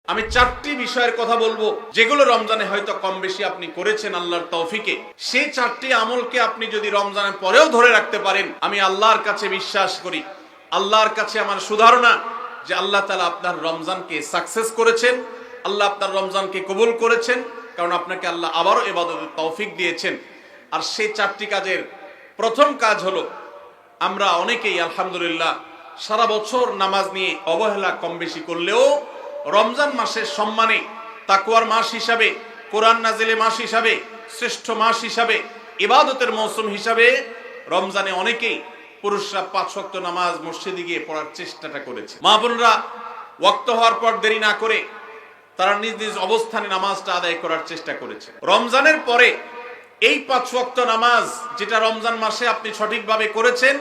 আমি চারটি বিষয়ের কথা বলবো যেগুলো রমজানে হয়তো কম বেশি আপনি করেছেন আল্লাহর তৌফিকে। সেই চারটি আমলকে আপনি যদি রমজানের পরেও ধরে রাখতে পারেন, আমি আল্লাহর কাছে বিশ্বাস করি, আল্লাহর কাছে আমার সুধারণা যে আল্লাহ তাআলা আপনার রমজানকে সাকসেস করেছেন, আল্লাহ আপনার রমজানকে কবুল করেছেন, কারণ আপনাকে আল্লাহ আবারও ইবাদতের তৌফিক দিয়েছেন। আর সেই চারটি কাজের প্রথম কাজ হলো, আমরা অনেকেই আলহামদুলিল্লাহ সারা বছর নামাজ নিয়ে অবহেলা কম বেশি করলেও রমজান মাসের সম্মানে, তাকওয়ার মাস হিসাবে, কোরআন নাজিলের মাস হিসাবে, শ্রেষ্ঠ মাস হিসাবে, ইবাদতের মৌসুম হিসাবে রমজানে অনেকেই পুরুষরা 5 ওয়াক্ত নামাজ মসজিদে গিয়ে পড়ার চেষ্টাটা করেছে। মা বোনরা ওয়াক্ত হওয়ার পর দেরি না করে তারা নিজ নিজ অবস্থানে নামাজটা আদায় করার চেষ্টা করেছে। রমজানের পরে এই 5 ওয়াক্ত নামাজ যেটা রমজান মাসে আপনি সঠিকভাবে করেছেন,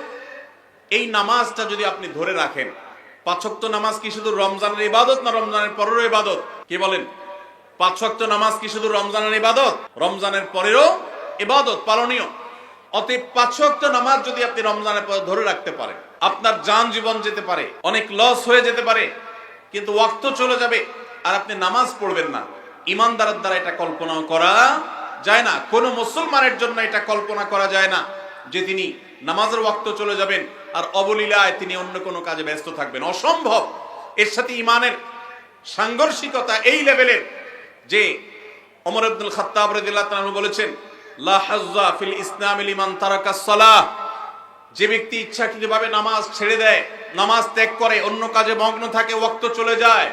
এই নামাজটা যদি আপনি ধরে রাখেন, 5 ওয়াক্ত নামাজ কি শুধু রমজানের ইবাদত না রমজানের পরেরও ইবাদত? কি বলেন? 5 ওয়াক্ত নামাজ কি শুধু রমজানের ইবাদত? রমজানের পরেরও ইবাদত, পালনীয়। অতএব 5 ওয়াক্ত নামাজ যদি আপনি রমজানের পরে ধরে রাখতে পারেন, আপনার জান জীবন যেতে পারে, অনেক লস হয়ে যেতে পারে, কিন্তু ওয়াক্ত চলে যাবে আর আপনি নামাজ পড়বেন না। ইমানদারের দ্বারা এটা কল্পনা করা যায় না। কোনো মুসলমানের জন্য এটা কল্পনা করা যায় না যে তিনি নামাজের ওয়াক্ত চলে যাবেন আর অবলীলায় তিনি অন্য কোনো কাজে ব্যস্ত থাকবেন। অসম্ভব। এর সাথে ইমানের সাংঘর্ষিকতা এই লেভেলের যে ওমর ইবনুল খাত্তাব রাদিয়াল্লাহু তাআলা বলেছেন, লা হাজ্জা ফিল ইসলাম লিমান তারাকাস সালাহ। যে ব্যক্তি ইচ্ছাকৃতভাবে নামাজ ছেড়ে দেয়, নামাজ ত্যাগ করে, অন্য কাজে মগ্ন থাকে, ওয়াক্ত চলে যায়,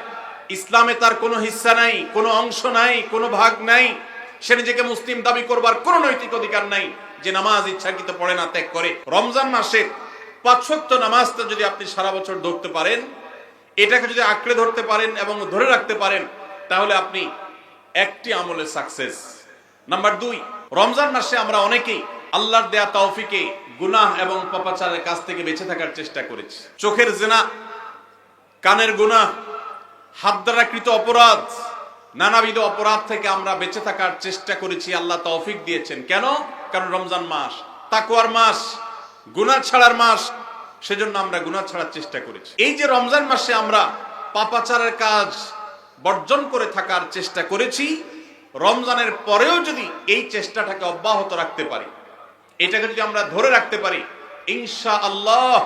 ইসলামে তার কোনো হিস্সা নাই, কোনো অংশ নাই, কোনো ভাগ নাই। সে নিজেকে মুসলিম দাবি করবার কোনো নৈতিক অধিকার নাই যে নামাজ ইচ্ছাকৃত পড়ে না, ত্যাগ করে। রমজান মাসের 5 ওয়াক্ত নামাজটা যদি আপনি সারা বছর ধরতে পারেন, এটাকে যদি আঁকড়ে ধরতে পারেন এবং ধরে রাখতে পারেন, তাহলে আপনি একটি আমলে সাকসেস। নাম্বার 2, রমজান মাসে আমরা অনেকেই আল্লাহর দেয়া তৌফিকে গুনাহ এবং পাপাচারের কাছ থেকে বেঁচে থাকার চেষ্টা করেছি। চোখের জিনা, কানের গুনাহ, হাত দ্বারা কৃত অপরাধ, নানাবিধ অপরাধ থেকে আমরা বেঁচে থাকার চেষ্টা করেছি। আল্লাহ তৌফিক দিয়েছেন। কেন? কারণ রমজান মাস তাকওয়ার মাস, গুনাহ ছাড়ার মাস, সেজন্য আমরা গুনাহ ছাড়ার চেষ্টা করেছি। এই যে রমজান মাসে আমরা পাপাচারের কাজ বর্জন করে থাকার চেষ্টা করেছি, রমজানের পরেও যদি এই চেষ্টাটাকে অব্যাহত রাখতে পারি, এটাকে যদি আমরা ধরে রাখতে পারি, ইনশাআল্লাহ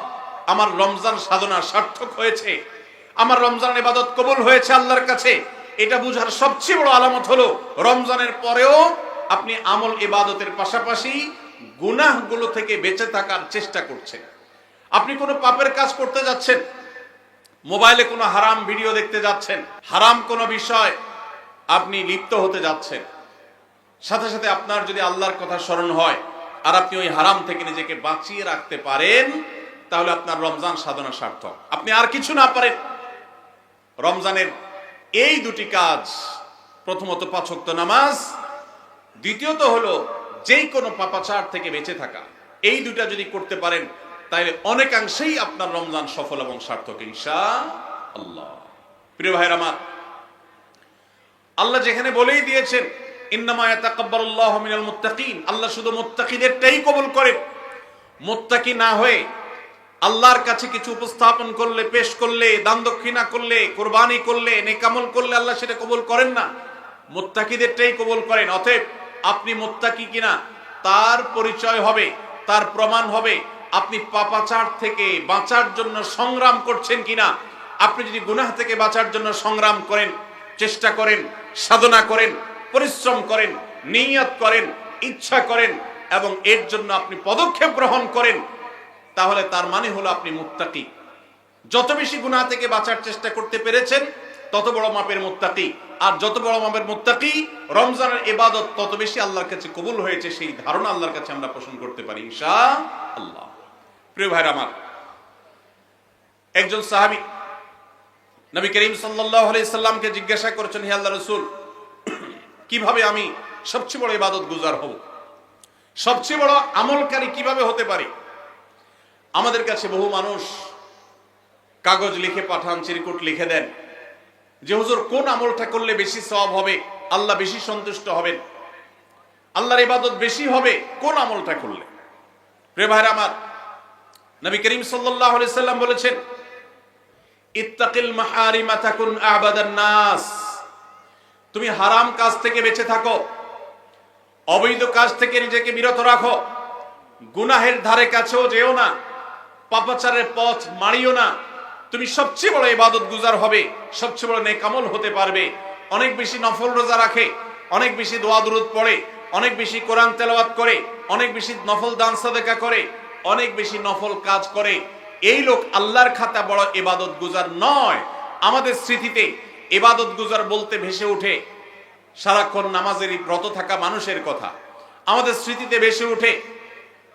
আমার রমজান সাধনা সার্থক হয়েছে, আমার রমজানের ইবাদত কবুল হয়েছে আল্লাহর কাছে। এটা বুঝার সবচেয়ে বড় আলামত হলো রমজানের পরেও আপনি আমল ইবাদতের পাশাপাশি গুনাহগুলো থেকে বেঁচে থাকার চেষ্টা করছেন। আপনি কোনো পাপের কাজ করতে যাচ্ছেন, মোবাইলে কোনো হারাম ভিডিও দেখতে যাচ্ছেন, হারাম কোনো বিষয় আপনি লিপ্ত হতে যাচ্ছেন, সাথে সাথে আপনার যদি আল্লাহর কথা স্মরণ হয় আর আপনি ওই হারাম থেকে নিজেকে বাঁচিয়ে রাখতে পারেন, তাহলে আপনার রমজান সাধনা সার্থক। আপনি আর কিছু না পারেন, রমজানের এই দুটি কাজ, প্রথমত 5 ওয়াক্ত নামাজ, দ্বিতীয়ত হলো যেই কোনো পাপাচার থেকে বেঁচে থাকা, এই দুটা যদি করতে পারেন তাহলে অনেকাংশেই আপনার রমজান সফল এবং সার্থক ইনশাআল্লাহ। প্রিয় ভাইরা আমার, আল্লাহ যেখানে বলেই দিয়েছেন ইন্নামা ইয়াতাকাব্বালুল্লাহু মিনাল মুত্তাকিন, আল্লাহ শুধু মুত্তাকিদেরটাই কবুল করেন। মুত্তাকি না হয়ে আল্লাহর কাছে কিছু উপস্থাপন করলে, পেশ করলে, দান দক্ষিণা করলে, কুরবানি করলে, নেক আমল করলে আল্লাহ সেটা কবুল করেন না, মুত্তাকিদেরটাই কবুল করেন। অতএব আপনি মুত্তাকি কিনা তার পরিচয় হবে, তার প্রমাণ হবে আপনি পাপাচার থেকে বাঁচার জন্য সংগ্রাম করছেন কিনা। আপনি যদি গুনাহ থেকে বাঁচার জন্য সংগ্রাম করেন, চেষ্টা করেন, সাধনা করেন, পরিশ্রম করেন, নিয়ত করেন, ইচ্ছা করেন এবং এর জন্য আপনি পদক্ষেপ গ্রহণ করেন, তাহলে তার মানে হলো আপনি মুত্তাকি। যত বেশি গুনাহ থেকে বাঁচার চেষ্টা করতে পেরেছেন তত বড় মাপের মুত্তাকি। আর যত বড় মাপের মুত্তাকি, রমজানের ইবাদত তত বেশি আল্লাহর কাছে কবুল হয়েছে, সেই ধারণা আল্লাহর কাছে আমরা পোষণ করতে পারি ইনশাআল্লাহ। প্রিয় ভাইরা আমার, একজন সাহাবী নবী করিম সাল্লাল্লাহু আলাইহি সাল্লামকে জিজ্ঞাসা করেছেন, হে আল্লাহর রাসূল, কিভাবে আমি সবচেয়ে বড় ইবাদত গুজার হব, সবচেয়ে বড় আমলকারী কিভাবে হতে পারি? আমাদের কাছে বহু মানুষ কাগজ লিখে পাঠান, চিরকুট লিখে দেন যে হুজুর কোন আমলটা করলে বেশি সওয়াব হবে, আল্লাহ বেশি সন্তুষ্ট হবেন, আল্লাহর ইবাদত বেশি হবে কোন আমলটা করলে। প্রিয় ভাইরা আমার, নবী করিম সাল্লাল্লাহু আলাইহি সাল্লাম বলেছেন, ইত্তাকিল মাহারিমা তাকুন আবাদান নাস। তুমি হারাম কাজ থেকে বেঁচে থাকো, অবৈধ কাজ থেকে নিজেকে বিরত রাখো, গুনাহের ধারে কাছেও যেও না, পাপাচারের পথ মারিও না। তুমি সবচেয়ে বড় ইবাদত গুজার হবে, সবচেয়ে বড় নেক আমল হতে পারবে। অনেক বেশি নফল রোজা রাখে, অনেক বেশি দোয়া দুরূদ পড়ে, অনেক বেশি কোরআন তেলাওয়াত করে, অনেক বেশি নফল দান সাদেকা করে, অনেক বেশি নফল কাজ করে, এই লোক আল্লাহর খাতা বড় ইবাদত গুজার নয়। আমাদের স্মৃতিতে ইবাদত গুজার বলতে ভেসে ওঠে সারাক্ষণ নামাজেরই ব্রত থাকা মানুষের কথা। আমাদের স্মৃতিতে ভেসে ওঠে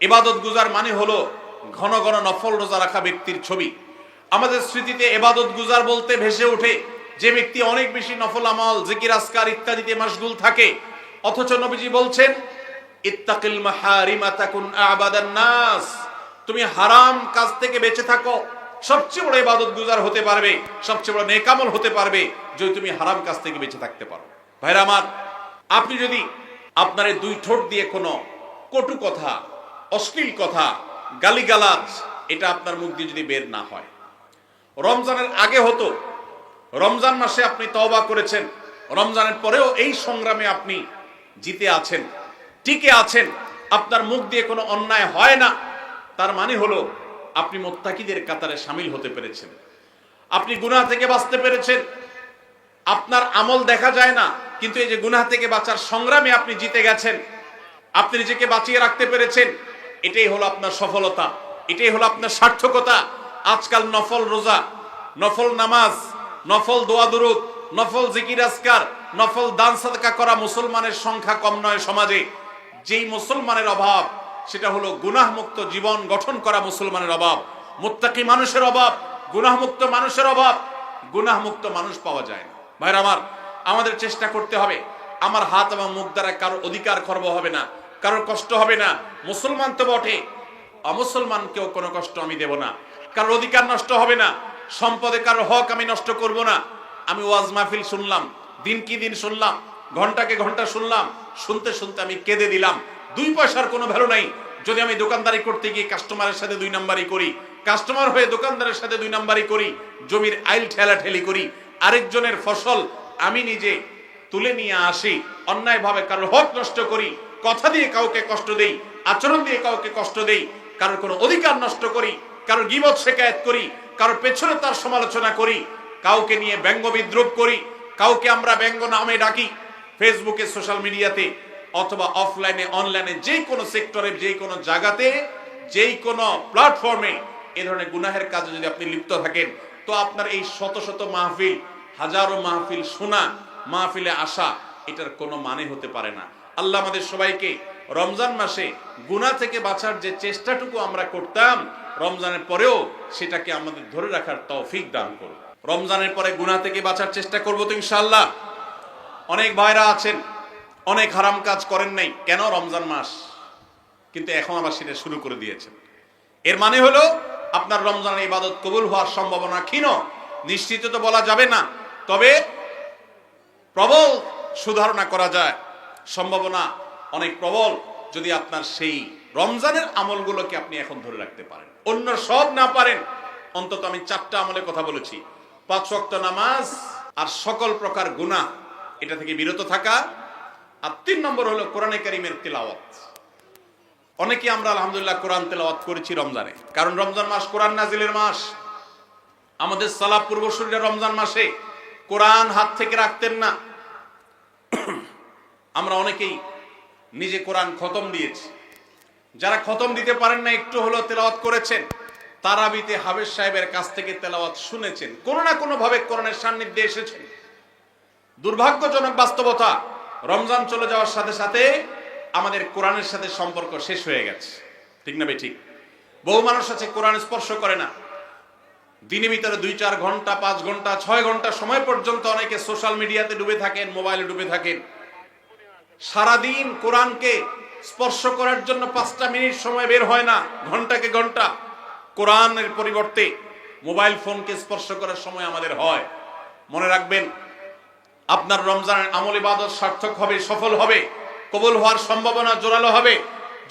ইবাদত গুজার মানে হলো ঘন ঘন নফল রোজা রাখা ব্যক্তির ছবি। আমাদের স্মৃতিতে ইবাদত গুজার বলতে ভেসে ওঠে যে ব্যক্তি অনেক বেশি নফল আমল, জিকির, আজকার ইত্যাদিতে মাশগুল থাকে। অথচ নবীজি বলছেন ইত্তাকিল মাহারিমা তাকুন আবাদান নাস। তুমি হারাম কাজ থেকে বেঁচে থাকো, সবচেয়ে বড় ইবাদত গুজার হতে পারবে, সবচেয়ে বড় নেক আমল হতে পারবে যদি তুমি হারাম কাজ থেকে বেঁচে থাকতে পারো। ভাইরা আমার, আপনি যদি আপনার এই দুই ঠোঁট দিয়ে কোনো কটু কথা, অশ্লীল কথা, গালিগালাজ এটা আপনার মুখ দিয়ে যদি বের না হয়, রমজানের আগে হতো, রমজান মাসে আপনি তওবা করেছেন, রমজানের পরেও এই সংগ্রামে আপনি জিতে আছেন, টিকে আছেন, আপনার মুখ দিয়ে কোনো অন্যায় হয় না, তার মানে হলো আপনি মুত্তাকিদের কাতারে শামিল হতে পেরেছেন, আপনি গুনাহ থেকে বাঁচতে পেরেছেন। আপনার আমল দেখা যায় না, কিন্তু এই যে গুনাহ থেকে বাঁচার সংগ্রামে আপনি জিতে গেছেন, আপনি নিজেকে বাঁচিয়ে রাখতে পেরেছেন, এটাই হলো আপনার সফলতা, এটাই হলো আপনার সার্থকতা। আজকাল নফল রোজা, নফল নামাজ, নফল দোয়া দুরূদ, নফল জিকির আজকার, নফল দান সাদকা করা মুসলমানের সংখ্যা কম নয় সমাজে। যেই মুসলমানের অভাব সেটা হলো গুনাহমুক্ত জীবন গঠন করা মুসলমানের অভাব, মুত্তাকি মানুষের অভাব, গুনাহমুক্ত মানুষের অভাব। গুনাহমুক্ত মানুষ পাওয়া যায় না। ভাইরা আমার, আমাদের চেষ্টা করতে হবে আমার হাত এবং মুখ দ্বারা কারোর অধিকার খর্ব হবে না, কারোর কষ্ট হবে না। মুসলমান তো বটে, অমুসলমানকেও কোনো কষ্ট আমি দেব না, কারোর অধিকার নষ্ট হবে না, সম্পদে কারোর হক আমি নষ্ট করব না। আমি ওয়াজ মাহফিল শুনলাম, দিন কি দিন শুনলাম, ঘন্টাকে ঘন্টা শুনলাম, শুনতে শুনতে আমি কেঁদে দিলাম। 2 পয়সার কোনো ভ্যালু নাই যদি আমি দোকানদারি করতে গিয়ে কাস্টমারের সাথে 2 নাম্বারি করি, কাস্টমার হয়ে দোকানদারের সাথে 2 নাম্বারি করি, জমির আইল ঠেলাঠেলি করি, আরেকজনের ফসল আমি নিজে তুলে নিয়ে আসি, অন্যায়ভাবে কারোর হক নষ্ট করি, কথা দিয়ে কাউকে কষ্ট দেই, আচরণ দিয়ে কাউকে কষ্ট দেই, কারোর কোনো অধিকার নষ্ট করি, কারোর গীবত শিকায়াত করি, কারোর পেছনে তার সমালোচনা করি, কাউকে নিয়ে ব্যঙ্গ বিদ্রুপ করি, কাউকে আমরা ব্যঙ্গ নামে ডাকি, ফেসবুকে, সোশ্যাল মিডিয়াতে অথবা অফলাইনে, অনলাইনে, যে কোনো সেক্টরে, যে কোনো জায়গাতে, যেই কোনো প্ল্যাটফর্মে এ ধরনের গুনাহের কাজে যদি আপনি লিপ্ত থাকেন, তো আপনার এই শত শত মাহফিল, হাজারো মাহফিল শোনা, মাহফিলে আসা, এটার কোনো মানে হতে পারে না। আল্লাহ আমাদের সবাইকে রমজান মাসে গুনাহ থেকে বাঁচার যে চেষ্টাটুকু আমরা করতাম, রমজানের পরেও সেটাকে আমাদের ধরে রাখার তৌফিক দান করুন। রমজানের পরে গুনাহ থেকে বাঁচার চেষ্টা করবো তো ইনশাআল্লাহ। অনেক ভাইরা আছেন অনেক হারাম কাজ করেন নাই, কেন? রমজান মাস, কিন্তু এখন আবার সেটা শুরু করে দিয়েছেন। এর মানে হলো আপনার রমজানের ইবাদত কবুল হওয়ার সম্ভাবনা ক্ষীণ। নিশ্চিত তো বলা যাবে না, তবে প্রবল সুধারণা করা যায়, সম্ভাবনা অনেক প্রবল যদি আপনার সেই রমজানের আমলগুলোকে আপনি এখন ধরে রাখতে পারেন। অন্য সব না পারেন, অন্তত আমি 4টা আমলের কথা বলেছি, 5 ওয়াক্ত নামাজ আর সকল প্রকার গুনাহ এটা থেকে বিরত থাকা, আর 3 নম্বর হলো কোরআনে কারীমের তেলাওয়াত। অনেকে আমরা আলহামদুলিল্লাহ কোরআন তেলাওয়াত করেছি রমজানে, কারণ রমজান মাস কোরআন নাজিলের মাস। আমাদের সালাফ পূর্বসূরীরা রমজান মাসে কোরআন হাত থেকে রাখতেন না। আমরা অনেকেই নিজে কোরআন খতম দিয়েছি, যারা খতম দিতে পারেন না একটু হলো তেলাওয়াত করেছেন, তারাবিতে হাফেজ সাহেবের কাছ থেকে তেলাওয়াত শুনেছেন, কোনো না কোনো ভাবে কোরআনের সান্নিধ্যে এসেছেন। দুর্ভাগ্যজনক বাস্তবতা, রমজান চলে যাওয়ার সাথে সাথে আমাদের কোরআনের সাথে সম্পর্ক শেষ হয়ে গেছে, ঠিক না ঠিক? বহু মানুষ আছে কোরআন স্পর্শ করে না, দিনের ভিতরে 2-4 ঘন্টা, 5 ঘন্টা, 6 ঘন্টা সময় পর্যন্ত অনেকে সোশ্যাল মিডিয়াতে ডুবে থাকেন, মোবাইলে ডুবে থাকেন। সারাদিন কোরআনকে স্পর্শ করার জন্য 5টা মিনিট সময় বের হয় না, ঘন্টাকে ঘন্টা কোরআনের পরিবর্তে মোবাইল ফোনকে স্পর্শ করার সময় আমাদের হয়। মনে রাখবেন, আপনার রমজানের আমল ইবাদত সার্থক হবে, সফল হবে, কবুল হওয়ার সম্ভাবনা জোরালো হবে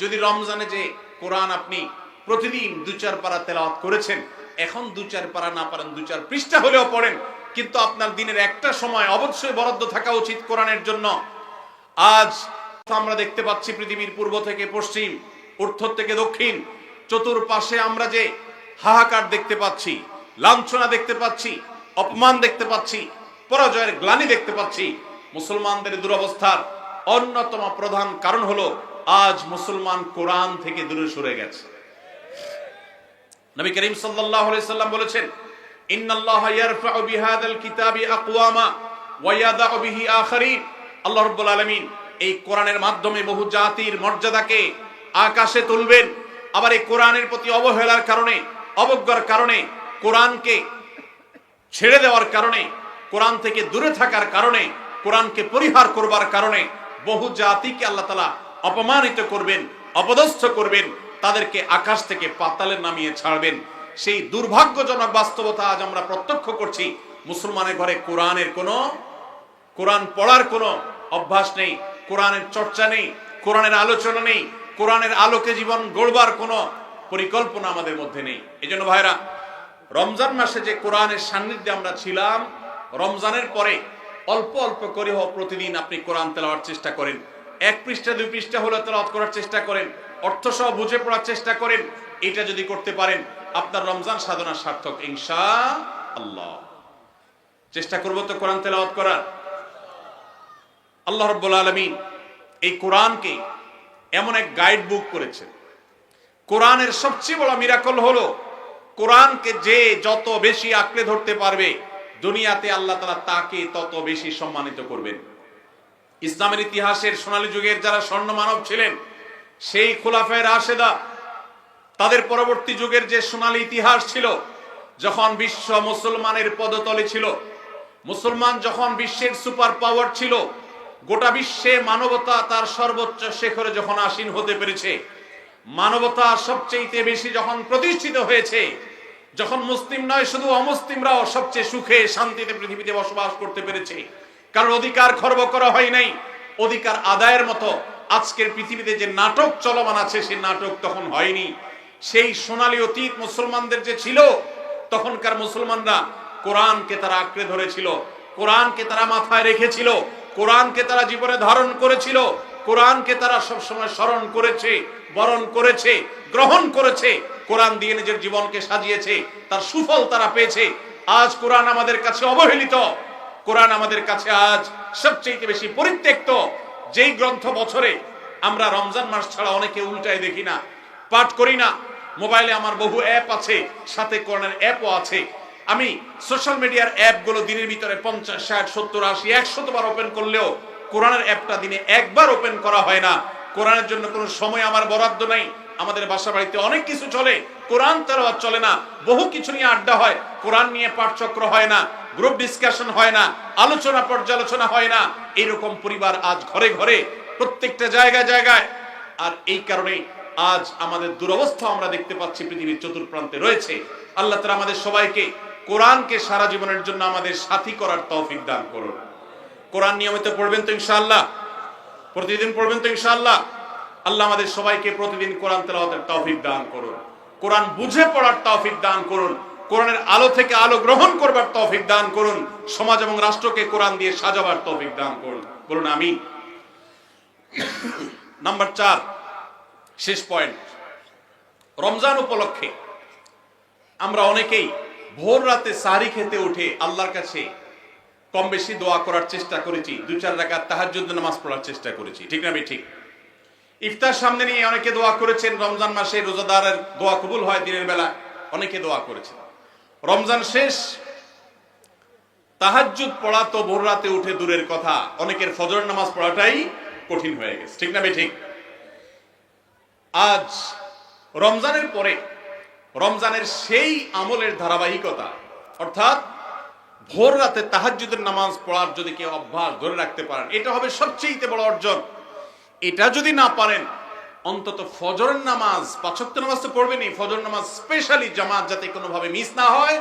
যদি রমজানে যে কোরআন আপনি প্রতিদিন 2-4 পারা তেলাওয়াত করেছেন, এখন 2-4 পারা না পারেন 2-4 পৃষ্ঠা হলেও পড়েন, কিন্তু আপনার দিনের একটা সময় অবশ্যই বরাদ্দ থাকা উচিত কোরআনের জন্য। আজ আমরা দেখতে পাচ্ছি পৃথিবীর পূর্ব থেকে পশ্চিম, উত্তর থেকে দক্ষিণ, চতুর্পাশে আমরা যে হাহাকার দেখতে পাচ্ছি, লাঞ্ছনা দেখতে পাচ্ছি, অপমান দেখতে পাচ্ছি, পরাজয়ের গ্লানি দেখতে পাচ্ছি। মুসলমানদের দুরবস্থার অন্যতম প্রধান কারণ হলো আজ মুসলমান কোরআন থেকে দূরে সরে গেছে। নবী করিম সাল্লাল্লাহু আলাইহি সাল্লাম বলেছেন, ইন্নাল্লাহা ইয়ারফাউ বিহাদাল কিতাবি আকওয়ামা ওয়া ইয়াদাউ বিহি আখারিন। আল্লাহ রাব্বুল আলামিন এই কোরআনের মাধ্যমে বহু জাতির মর্যাদাকে আকাশে তুলবেন। আবার এই কোরআনের প্রতি অবহেলার কারণে, অবজ্ঞার কারণে, কোরআনকে ছেড়ে দেওয়ার কারণে, কোরআন থেকে দূরে থাকার কারণে, কোরআনকে পরিহার করবার কারণে বহু জাতিকে আল্লাহ তাআলা অপমানিত করবেন, অপদস্থ করবেন, তাদেরকে আকাশ থেকে পাতালে নামিয়ে ছাড়বেন। সেই দুর্ভাগ্যজনক বাস্তবতা আজ আমরা প্রত্যক্ষ করছি। মুসলমানের ঘরে কোরআন পড়ার কোনো অভ্যাস নেই, কোরআনের চর্চা নেই, কোরআনের আলোচনা নেই, কোরআনের আলোকে জীবন গড়বার কোনো পরিকল্পনা আমাদের মধ্যে নেই। এজন্য ভাইরা, রমজান মাসে যে কোরআনের সান্নিধ্যে আমরা ছিলাম, রমজানের পরে অল্প অল্প করে হোক প্রতিদিন আপনি কোরআন তেলাওয়ার চেষ্টা করেন। 1 পৃষ্ঠা 2 পৃষ্ঠা হলে তেলাওয়াত করার চেষ্টা করেন, অর্থ সহ বুঝে পড়ার চেষ্টা করেন। এটা যদি করতে পারেন আপনার রমজান সাধনা সার্থক ইনশাআল্লাহ। চেষ্টা করব তো কোরআন তেলাওয়াত করার। আল্লাহ রাব্বুল আলামিন এই কোরআনকে এমন এক গাইড বুক করেছেন। কোরআনের সবচেয়ে বড় মিরাকল হলো কোরআনকে যে যত বেশি আঁকড়ে ধরতে পারবে, দুনিয়াতে আল্লাহ তাআলা তাকে তত বেশি সম্মানিত করবেন। ইসলামের ইতিহাসের সোনালী যুগের যারা স্বর্ণ মানব ছিলেন, সেই খুলাফায়ে রাশেদা, তাদের পরবর্তী যুগের যে সোনালী ইতিহাস ছিল, যখন বিশ্ব মুসলমানের পদতলে ছিল, মুসলমান যখন বিশ্বের সুপার পাওয়ার ছিল, গোটা বিশ্বে মানবতা তার সর্বোচ্চ শিখরে যখন আসীন হতে পেরেছে, মানবতা সবচেয়ে বেশি যখন প্রতিষ্ঠিত হয়েছে, যখন মুসলিম নয় শুধু অমুসলিমরাও সবচেয়ে সুখে শান্তিতে পৃথিবীতে বসবাস করতে পেরেছে, কারণ অধিকার খর্ব করা হয় নাই, অধিকার আদায়ের মতো আজকের পৃথিবীতে যে নাটক চলমান আছে সেই নাটক তখন হয়নি। সেই সোনালী অতীত মুসলমানদের যে ছিল, তখনকার মুসলমানরা কোরআনকে তারা আঁকড়ে ধরেছিল, কোরআনকে তারা মাথায় রেখেছিল, কোরআনকে তারা জীবনে ধারণ করেছিল, কোরআনকে তারা সবসময় স্মরণ করেছে, বরণ করেছে, গ্রহণ করেছে, কোরআন দিয়ে নিজের জীবনকে সাজিয়েছে, তার সুফল তারা পেয়েছে। আজ কোরআন আমাদের কাছে অবহেলিত, কোরআন আমাদের কাছে আজ সবচেয়ে বেশি পরিত্যক্ত। যেই গ্রন্থ বছরে আমরা রমজান মাস ছাড়া অনেকে উল্টায় দেখি না, পাঠ করি না। মোবাইলে আমার বহু অ্যাপ আছে, সাথে কোরআনের অ্যাপও আছে। আমি সোশ্যাল মিডিয়ার অ্যাপগুলো দিনের ভিতরে 50, 60, 70, 80, 100 বার ওপেন করলেও কোরআনের অ্যাপটা দিনে একবার ওপেন করা হয় না। কোরআনের জন্য কোনো সময় আমার বরাদ্দ নাই। আমাদের বাসা বাড়িতে অনেক কিছু চলে, কোরআন তেলাওয়াত চলে না। বহু কিছু নিয়ে আড্ডা হয়, কোরআন নিয়ে পাঠচক্র হয় না, গ্রুপ ডিসকাশন হয় না, আলোচনা পর্যালোচনা হয় না। এরকম পরিবার আজ ঘরে ঘরে, প্রত্যেকটা জায়গায় জায়গায়। আর এই কারণে আজ আমাদের দুরবস্থা আমরা দেখতে পাচ্ছি পৃথিবীর চতুর্প্রান্তে রয়েছে। আল্লাহ তাআলা আমাদের সবাইকে কোরআনকে সারা জীবনের জন্য আমাদের সাথী করার তৌফিক দান করুন। কোরআন নিয়মিত পড়বেন তো ইনশাআল্লাহ, প্রতিদিন পড়বেন তো ইনশাআল্লাহ। আল্লাহ আমাদের সবাইকে প্রতিদিন কোরআন তেলাওয়াতের তৌফিক দান করুন, কোরআন বুঝে পড়ার তৌফিক দান করুন, কোরআনের আলো থেকে আলো গ্রহণ করবার তৌফিক দান করুন, সমাজ এবং রাষ্ট্রকে কোরআন দিয়ে সাজাবার তৌফিক দান করুন। বলুন আমিন। নাম্বার 4, শেষ পয়েন্ট। রমজান উপলক্ষে আমরা অনেকেই ভোর রাতে সাহরি খেতে উঠে আল্লাহর কাছে কম বেশি দোয়া করার চেষ্টা করেছি, 2-4 রাকাত তাহাজ্জুদ নামাজ পড়ার চেষ্টা করেছি, ঠিক না ঠিক? ইফতার সামনে নিয়ে অনেকে দোয়া করেছেন। রমজান মাসে রোজাদারের দোয়া কবুল হয় দিনের বেলা, অনেকে দোয়া করেছেন। রমজান শেষ, তাহাজ্জুদ পড়া তো ভোর রাতে উঠে দূরের কথা, অনেকের ফজর নামাজ পড়াটাই কঠিন হয়ে গেছে, ঠিক না ঠিক? আজ রমজানের পরে রমজানের সেই আমলের ধারাবাহিকতা, অর্থাৎ ভোর রাতে তাহাজ্জুদের নামাজ পড়ার যদি কেউ অভ্যাস ধরে রাখতে পারেন, এটা হবে সবচেয়ে বড় অর্জন। এটা যদি না পারেন, অন্তত ফজরের নামাজ, 5 ওয়াক্ত নামাজ তো পড়বেনই, ফজর নামাজ স্পেশালি জামাত যাতে কোনোভাবে মিস না হয়।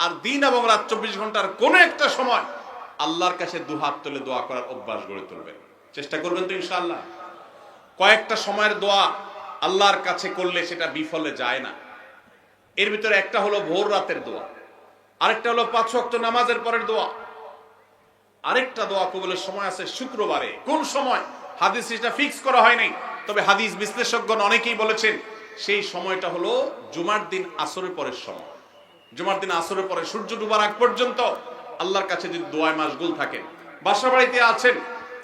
আর দিন এবং রাত 24 ঘন্টার কোনো একটা সময় আল্লাহর কাছে দুহাত তুলে দোয়া করার অভ্যাস গড়ে তুলবেন, চেষ্টা করবেন তো ইনশাআল্লাহ। কয়েকটা সময়ের দোয়া আল্লাহর কাছে করলে সেটা বিফলে যায় না। এর ভিতরে একটা হলো ভোর রাতের দোয়া, আরেকটা হলো 5 ওয়াক্ত নামাজের পরের দোয়া, আরেকটা দোয়া কবুলের সময় আছে শুক্রবারে। কোন সময় হাদিস এটা ফিক্স করা হয় নাই, তবে হাদিস বিশ্লেষকগণ অনেকেই বলেছেন সেই সময়টা হলো জুমার দিন আসরের পরের সময়। জুমার দিন আসরের পরে সূর্য ডুবার আগ পর্যন্ত আল্লাহর কাছে যদি দোয়ায় মাশগুল থাকেন, বাসা বাড়িতে আছেন,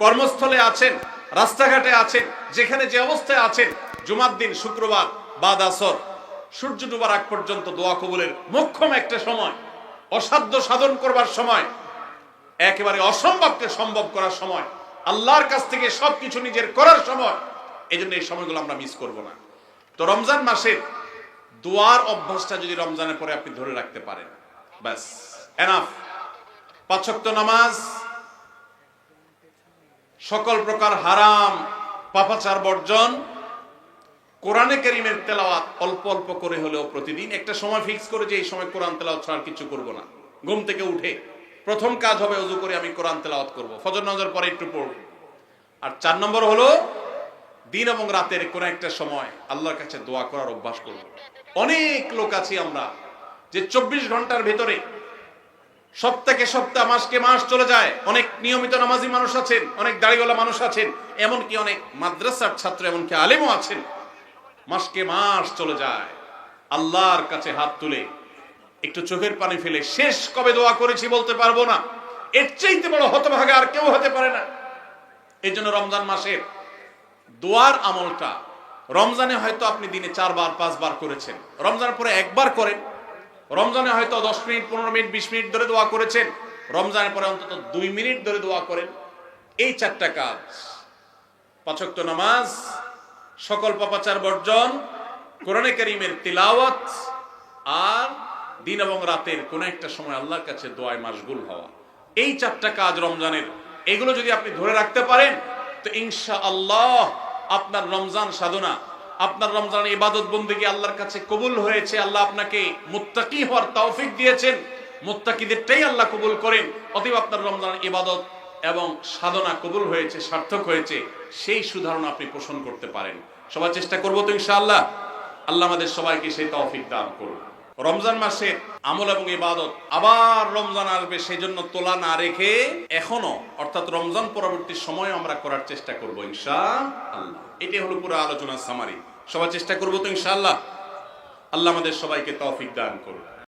কর্মস্থলে আছেন, রাস্তাঘাটে আছেন, যেখানে যে অবস্থায় আছেন, জুমার দিন শুক্রবার বাদ আসর সূর্য ডুবার আগ পর্যন্ত দোয়া কবুলের মোক্ষম একটা সময়, অসাধ্য সাধন করবার সময়, একেবারে অসম্ভবকে সম্ভব করার সময়, আল্লাহর কাছ থেকে সবকিছু নিজের করার সময়। এই জন্য এই সময়গুলো আমরা মিস করব না। তো রমজান মাসের দোয়ার অভ্যাসটা যদি রমজানের পরে আপনি ধরে রাখতে পারেন, ব্যাস এনাফ। 5 ওয়াক্ত নামাজ, সকল প্রকার হারাম পাপাচার বর্জন, কোরআনে কারীমের তেলাওয়াত অল্প অল্প করে হলেও প্রতিদিন একটা সময় ফিক্স করে যে এই সময় কোরআন তেলাওয়াত ছাড়া কিছু করব না। ঘুম থেকে উঠে প্রথম কাজ হবে ওযু করে আমি কোরআন তেলাওয়াত করব, ফজর নামাজের পরে একটু পড়ব। আর 4 নম্বর হলো দিন এবং রাতের কোন একটা সময় আল্লাহর কাছে দোয়া করার অভ্যাস করব। অনেক লোক আছি আমরা যে 24 ঘন্টার ভিতরে সপ্তাহে সপ্তাহ, মাসকে মাস চলে যায়। অনেক নিয়মিত নামাজি মানুষ আছেন, অনেক দাড়িওয়ালা মানুষ আছেন, এমনকি অনেক মাদ্রাসার ছাত্র, এমনকি আলেমও আছেন। মাসকে মাস চলে যায়, আল্লাহর কাছে হাত তুলে একটু চোখের পানি ফেলে শেষ কবে দোয়া করেছি বলতে পারবো না। এর চাইতে বড় হতভাগা আর কেউ হতে পারে না। এই জন্য রমজান মাসের দোয়ার আমলটা, রমজানে হয়তো আপনি দিনে 4 বার 5 বার করেছেন, রমজানের পরে একবার করেন। রমজানে হয়তো 10 মিনিট 15 মিনিট 20 মিনিট ধরে দোয়া করেছেন, রমজানের পরে অন্তত 2 মিনিট ধরে দোয়া করেন। এই 4টা কাজ, 5 ওয়াক্ত নামাজ, সকল পাপাচার বর্জন, কোরআনে কারীমের তিলাওয়াত, আর দিন এবং রাতের কোন একটা সময় আল্লাহর কাছে দোয়ায় মাশগুল হওয়া, এই 4টা কাজ রমজানের, এগুলো যদি আপনি ধরে রাখতে পারেন তো ইনশাআল্লাহ আপনার রমজান সাধনা, আপনার রমজানের ইবাদত বন্দেগী আল্লাহর কাছে কবুল হয়েছে। আল্লাহ আপনাকে মুত্তাকি হওয়ার তৌফিক দিয়েছেন, মুত্তাকিদেরটাই আল্লাহ কবুল করেন। অতএব আপনার রমজানের ইবাদত এবং সাধনা কবুল হয়েছে, সার্থক হয়েছে, সেই সুধারণা আপনি পোষণ করতে পারেন। সবাই চেষ্টা করবো তো ইনশাআল্লাহ। আল্লাহ আমাদের সবাইকে সেই তৌফিক দান করুন। রমজান মাসে আমল এবং ইবাদত আবার রমজান আসবে, সেই জন্য তোলা না রেখে এখনো, অর্থাৎ রমজান পরবর্তী সময় আমরা করার চেষ্টা করবো ইনশাআল্লাহ। এটাই হলো পুরো আলোচনার সামারি। সবাই চেষ্টা করবো তো ইনশাআল্লাহ। আল্লাহ আমাদের সবাইকে তৌফিক দান করুন।